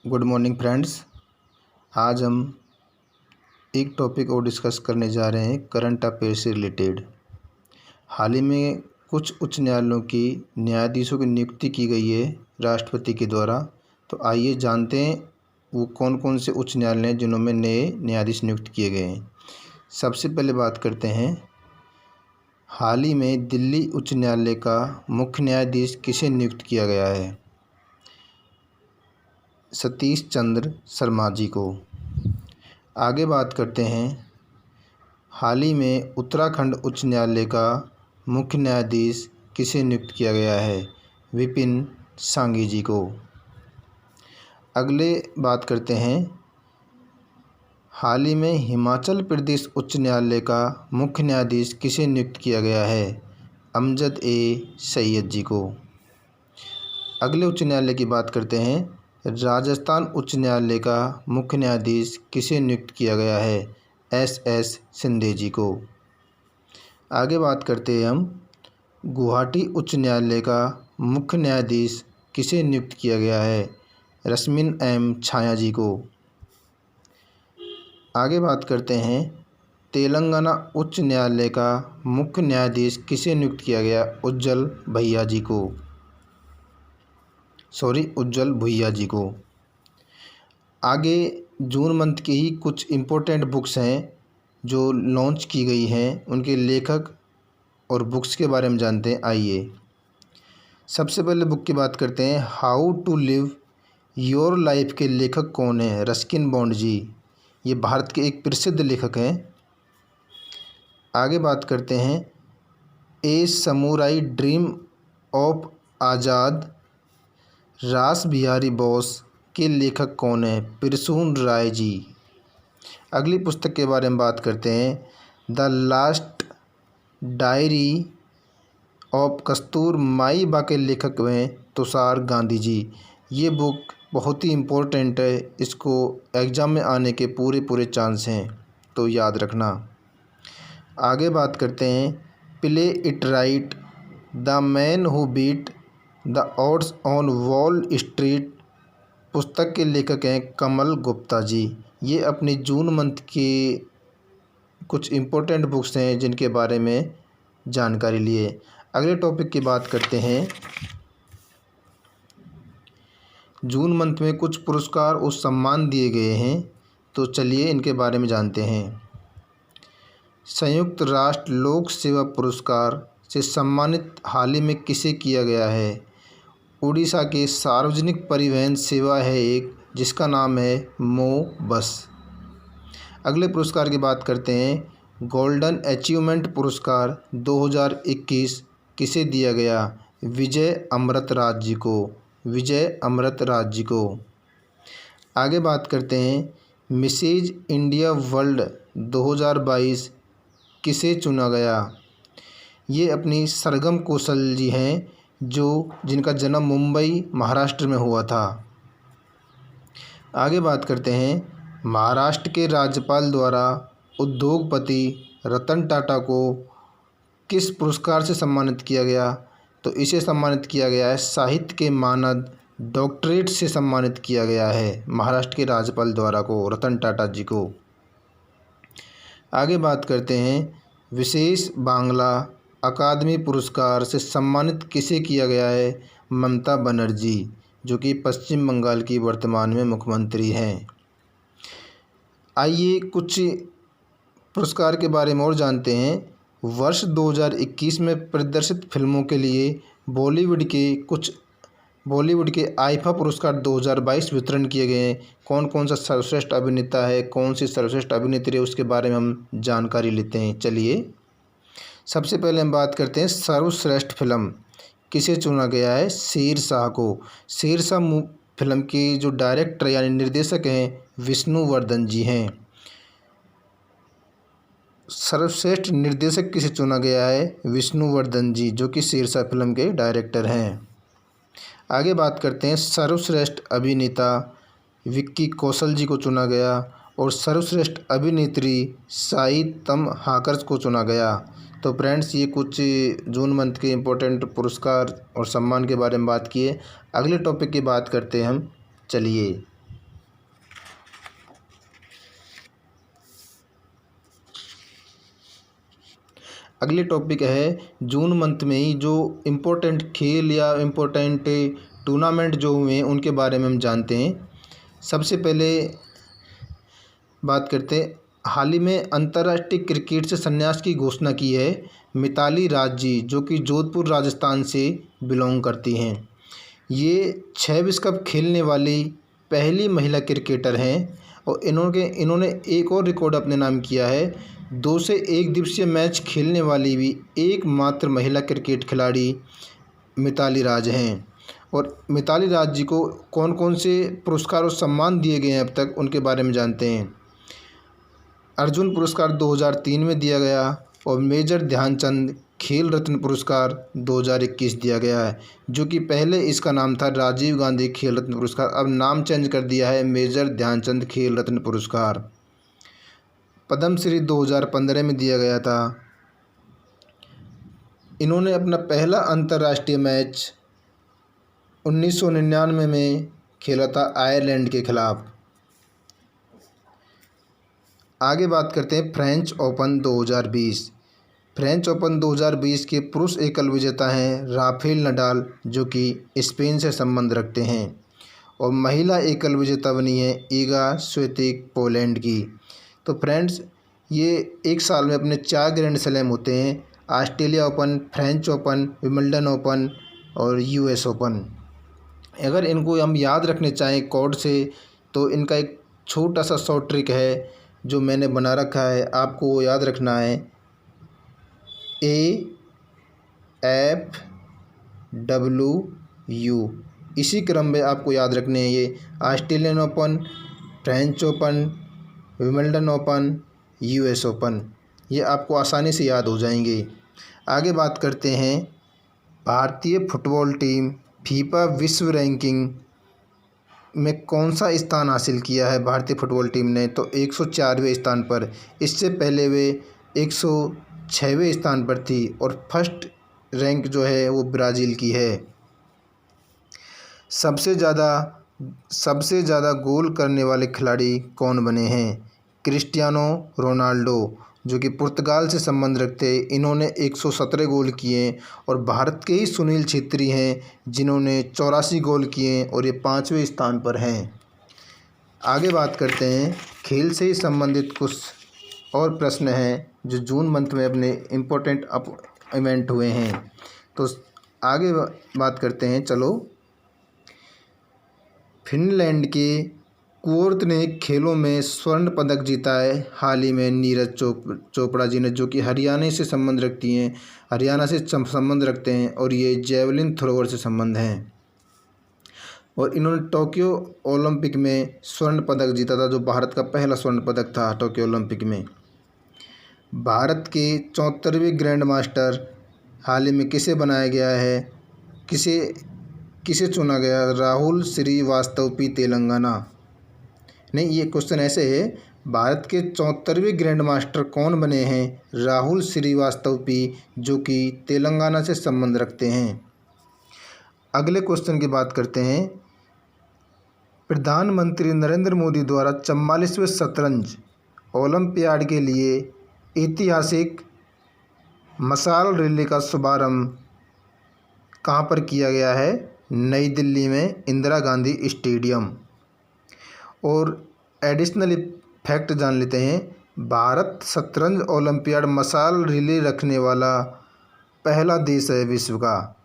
Good morning friends. आज हम एक टॉपिक और डिस्कस करने जा रहे हैं करंट अफेयर से रिलेटेड। हाल ही में कुछ उच्च न्यायालयों की न्यायाधीशों की नियुक्ति की गई है राष्ट्रपति के द्वारा। तो आइए जानते हैं वो कौन कौन से उच्च न्यायालय हैं जिन्होंने नए न्यायाधीश नियुक्त किए गए हैं। सबसे पहले बात करते हैं, हाल ही में दिल्ली उच्च न्यायालय का मुख्य न्यायाधीश किसे नियुक्त किया गया है? सतीश चंद्र शर्मा जी को। आगे बात करते हैं, हाल ही में उत्तराखंड उच्च न्यायालय का मुख्य न्यायाधीश किसे नियुक्त किया गया है? विपिन सांघी जी को। अगले बात करते हैं, हाल ही में हिमाचल प्रदेश उच्च न्यायालय का मुख्य न्यायाधीश किसे नियुक्त किया गया है? अमजद सैयद जी को। अगले उच्च न्यायालय की बात करते हैं, राजस्थान उच्च न्यायालय का मुख्य न्यायाधीश किसे नियुक्त किया गया है? एस शिंदे जी को। आगे बात करते हैं हम, गुवाहाटी उच्च न्यायालय का मुख्य न्यायाधीश किसे नियुक्त किया गया है? रश्मिन छाया जी को। आगे बात करते हैं, तेलंगाना उच्च न्यायालय का मुख्य न्यायाधीश किसे नियुक्त किया गया? उज्जवल भुइया जी को। आगे जून मंथ की ही कुछ इम्पोर्टेंट बुक्स हैं जो लॉन्च की गई हैं, उनके लेखक और बुक्स के बारे में जानते हैं। आइए सबसे पहले बुक की बात करते हैं, how to live your life के लेखक कौन है? Ruskin Bond ji. ये भारत के एक प्रसिद्ध लेखक हैं। आगे बात करते हैं, ए समुराई ड्रीम ऑफ आज़ाद रास बिहारी बोस के लेखक कौन है? पिरसून राय जी। अगली पुस्तक के बारे में बात करते हैं, the last diary of Kasturba के लेखक हैं तुषार गांधी जी। ये बुक बहुत ही इम्पोर्टेंट है, इसको एग्ज़ाम में आने के पूरे चांस हैं, तो याद रखना। आगे बात करते हैं, play it right the man who beat the odds on Wall Street पुस्तक के लेखक हैं कमल गुप्ता जी। ये अपनी जून मंथ के कुछ इम्पोर्टेंट बुक्स हैं जिनके बारे में जानकारी लिए। अगले टॉपिक की बात करते हैं, जून मंथ में कुछ पुरस्कार और सम्मान दिए गए हैं, तो चलिए इनके बारे में जानते हैं। संयुक्त राष्ट्र लोक सेवा पुरस्कार से सम्मानित हाल ही में किसे किया गया है? उड़ीसा के सार्वजनिक परिवहन सेवा है एक, जिसका नाम है मो बस। अगले पुरस्कार की बात करते हैं, गोल्डन अचीवमेंट पुरस्कार 2021 किसे दिया गया? विजय अमृतराज जी को। आगे बात करते हैं, मिसेज इंडिया वर्ल्ड 2022 किसे चुना गया? ये अपनी सरगम कौशल जी हैं जिनका जन्म मुंबई महाराष्ट्र में हुआ था। आगे बात करते हैं, महाराष्ट्र के राज्यपाल द्वारा उद्योगपति रतन टाटा को किस पुरस्कार से सम्मानित किया गया? तो इसे सम्मानित किया गया है साहित्य के मानद डॉक्टरेट से सम्मानित किया गया है महाराष्ट्र के राज्यपाल द्वारा को, रतन टाटा जी को। आगे बात करते हैं, विशेष बांग्ला अकादमी पुरस्कार से सम्मानित किसे किया गया है? ममता बनर्जी, जो कि पश्चिम बंगाल की वर्तमान में मुख्यमंत्री हैं। आइए कुछ पुरस्कार के बारे में और जानते हैं। वर्ष 2021 में प्रदर्शित फिल्मों के लिए बॉलीवुड के आईफा पुरस्कार 2022 वितरण किए गए हैं। कौन कौन सा सर्वश्रेष्ठ अभिनेता है, कौन सी सर्वश्रेष्ठ अभिनेत्री है, उसके बारे में हम जानकारी लेते हैं। चलिए सबसे पहले हम बात करते हैं, सर्वश्रेष्ठ फिल्म किसे चुना गया है? शेरशाह को। शेरशाह फिल्म के जो डायरेक्टर यानी निर्देशक हैं विष्णुवर्धन जी हैं। सर्वश्रेष्ठ निर्देशक किसे चुना गया है? विष्णुवर्धन जी, जो कि शेरशाह फिल्म के डायरेक्टर हैं। आगे बात करते हैं, सर्वश्रेष्ठ अभिनेता विक्की कौशल जी को चुना गया और सर्वश्रेष्ठ अभिनेत्री साई तमहाकर को चुना गया। तो फ्रेंड्स, ये कुछ जून मंथ के इम्पोर्टेंट पुरस्कार और सम्मान के बारे में बात किए। अगले टॉपिक की बात करते हैं हम। चलिए अगले टॉपिक है जून मंथ में ही जो इम्पोर्टेंट खेल या इम्पोर्टेंट टूर्नामेंट जो हुए हैं उनके बारे में हम जानते हैं। सबसे पहले बात करते हैं, हाल ही में अंतर्राष्ट्रीय क्रिकेट से संन्यास की घोषणा की है मिताली राज जी, जो कि जोधपुर राजस्थान से बिलोंग करती हैं। ये 6 विश्व कप खेलने वाली पहली महिला क्रिकेटर हैं और इन्होंने एक और रिकॉर्ड अपने नाम किया है। 2 से 1 दिवसीय मैच खेलने वाली भी एकमात्र महिला क्रिकेट खिलाड़ी मिताली राज हैं। और मिताली राज जी को कौन कौन से पुरस्कार और सम्मान दिए गए हैं अब तक, उनके बारे में जानते हैं। अर्जुन पुरस्कार 2003 में दिया गया और मेजर ध्यानचंद खेल रत्न पुरस्कार 2021 दिया गया है, जो कि पहले इसका नाम था राजीव गांधी खेल रत्न पुरस्कार, अब नाम चेंज कर दिया है मेजर ध्यानचंद खेल रत्न पुरस्कार। पद्मश्री 2015 में दिया गया था। इन्होंने अपना पहला अंतर्राष्ट्रीय मैच 1999 में खेला था आयरलैंड के खिलाफ। आगे बात करते हैं फ्रेंच ओपन 2020। फ्रेंच ओपन 2020 के पुरुष एकल विजेता हैं राफेल नडाल, जो कि स्पेन से संबंध रखते हैं, और महिला एकल विजेता बनी है ईगा स्वियातेक पोलैंड की। तो फ्रेंड्स, ये एक साल में अपने 4 ग्रैंड स्लैम होते हैं, Australia open, French open, Wimbledon open और यूएस ओपन। अगर इनको हम याद रखने चाहें कोड से, तो इनका एक छोटा सा शॉर्ट ट्रिक है जो मैंने बना रखा है, आपको वो याद रखना है। AFW, इसी क्रम में आपको याद रखने हैं ये Australian open, French open, Wimbledon open, US open, ये आपको आसानी से याद हो जाएंगे। आगे बात करते हैं, भारतीय फुटबॉल टीम फीफा विश्व रैंकिंग में कौन सा स्थान हासिल किया है भारतीय फुटबॉल टीम ने, तो 104वें स्थान पर। इससे पहले वे 106वें स्थान पर थी और फर्स्ट रैंक जो है वो ब्राज़ील की है। सबसे ज़्यादा गोल करने वाले खिलाड़ी कौन बने हैं? क्रिस्टियानो रोनाल्डो, जो कि पुर्तगाल से संबंध रखते हैं, इन्होंने 117 गोल किए और भारत के ही सुनील छेत्री हैं जिन्होंने 84 गोल किए और ये 5वें स्थान पर हैं। आगे बात करते हैं, खेल से ही संबंधित कुछ और प्रश्न हैं जो जून मंथ में अपने इम्पोर्टेंट इवेंट हुए हैं। तो आगे बात करते हैं, चलो। फिनलैंड के कुओर्त ने खेलों में स्वर्ण पदक जीता है हाल ही में नीरज चोपड़ा जी ने, जो कि हरियाणा से संबंध रखते हैं और ये जेवलिन थ्रोवर से संबंध हैं। और इन्होंने टोक्यो ओलंपिक में स्वर्ण पदक जीता था, जो भारत का पहला स्वर्ण पदक था टोक्यो ओलंपिक में। भारत के 74वें ग्रैंड मास्टर हाल ही में किसे बनाया गया है, किसे चुना गया? राहुल श्रीवास्तव पी, तेलंगाना। नहीं, ये क्वेश्चन ऐसे है, भारत के 74वें ग्रैंड मास्टर कौन बने हैं? राहुल श्रीवास्तव पी, जो कि तेलंगाना से संबंध रखते हैं। अगले क्वेश्चन की बात करते हैं, प्रधानमंत्री नरेंद्र मोदी द्वारा 44वें शतरंज ओलंपियाड के लिए ऐतिहासिक मशाल रैली का शुभारंभ कहाँ पर किया गया है? नई दिल्ली में इंदिरा गांधी स्टेडियम। और एडिशनल फैक्ट जान लेते हैं, भारत शतरंज ओलंपियाड मशाल रिले रखने वाला पहला देश है विश्व का।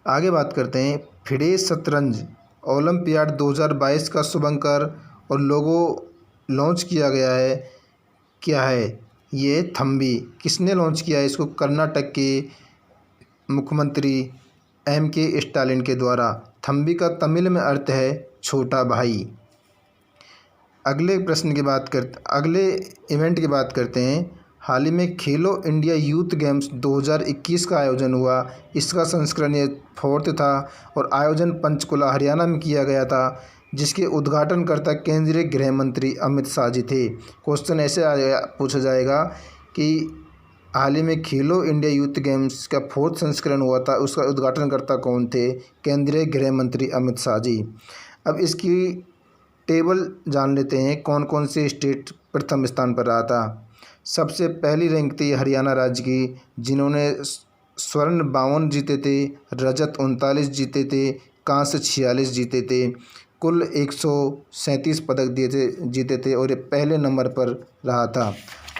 आगे बात करते हैं, फिडे शतरंज ओलंपियाड 2022 का शुभंकर और लोगो लॉन्च किया गया है, क्या है? ये थम्बी। किसने लॉन्च किया है इसको? कर्नाटक के मुख्यमंत्री MK स्टालिन के द्वारा। थम्बी का तमिल में अर्थ है छोटा भाई। अगले इवेंट की बात करते हैं, हाल ही में खेलो इंडिया यूथ गेम्स 2021 का आयोजन हुआ। इसका संस्करण ये 4th था और आयोजन पंचकुला हरियाणा में किया गया था, जिसके उद्घाटनकर्ता केंद्रीय गृह मंत्री अमित शाह जी थे। क्वेश्चन ऐसे पूछा जाएगा कि हाल ही में खेलो इंडिया यूथ गेम्स का 4th संस्करण हुआ था, उसका उद्घाटनकर्ता कौन थे? केंद्रीय गृह मंत्री अमित शाह जी। अब इसकी टेबल जान लेते हैं, कौन कौन से स्टेट प्रथम स्थान पर रहा था। सबसे पहली रैंक थी हरियाणा राज्य की, जिन्होंने स्वर्ण 52 जीते थे, रजत 39 जीते थे, कांस्य 46 जीते थे। कुल 137 पदक जीते थे और ये पहले नंबर पर रहा था।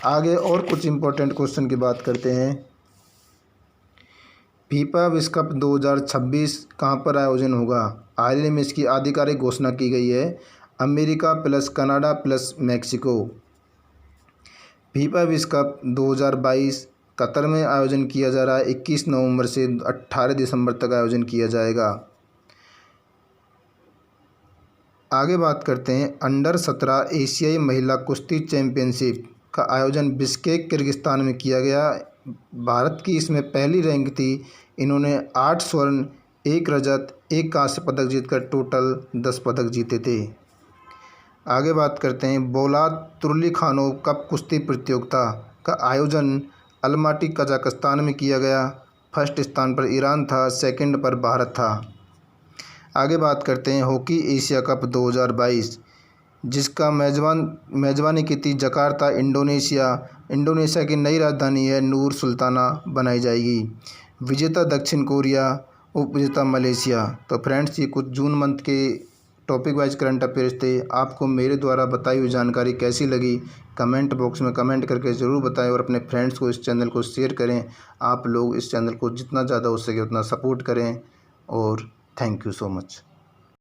आगे और कुछ इम्पोर्टेंट क्वेश्चन की बात करते हैं। फीफा विश्व कप 2026 कहाँ पर आयोजन होगा? हाल ही में इसकी आधिकारिक घोषणा की गई है। America plus Canada plus Mexico. FIFA विश्व कप 2022 कतर में आयोजन किया जा रहा है। 21 नवंबर से 18 दिसंबर तक आयोजन किया जाएगा। आगे बात करते हैं। अंडर 17 एशियाई महिला कुश्ती चैंपियनशिप का आयोजन बिश्केक किर्गिस्तान में किया गया। भारत की इसमें पहली रैंक थी। इन्होंने 8 स्वर्ण, 1 रजत, 1 कांस्य पदक जीतकर टोटल 10 पदक जीते थे। आगे बात करते हैं। बोलाद तुर्लीखानोव कप कुश्ती प्रतियोगिता का आयोजन अलमाटी कजाकिस्तान में किया गया। फर्स्ट स्थान पर ईरान था, सेकंड पर भारत था। आगे बात करते हैं। हॉकी एशिया कप 2022 जिसका मेजबानी की थी जकार्ता, इंडोनेशिया। इंडोनेशिया की नई राजधानी है नूर सुल्ताना बनाई जाएगी। विजेता दक्षिण कोरिया, उपविजेता मलेशिया। तो फ्रेंड्स, ये कुछ जून मंथ के टॉपिक वाइज करंट अफेयर्स थे। आपको मेरे द्वारा बताई हुई जानकारी कैसी लगी कमेंट बॉक्स में कमेंट करके ज़रूर बताएं और अपने फ्रेंड्स को इस चैनल को शेयर करें। आप लोग इस चैनल को जितना ज़्यादा हो सके उतना सपोर्ट करें और थैंक यू सो मच।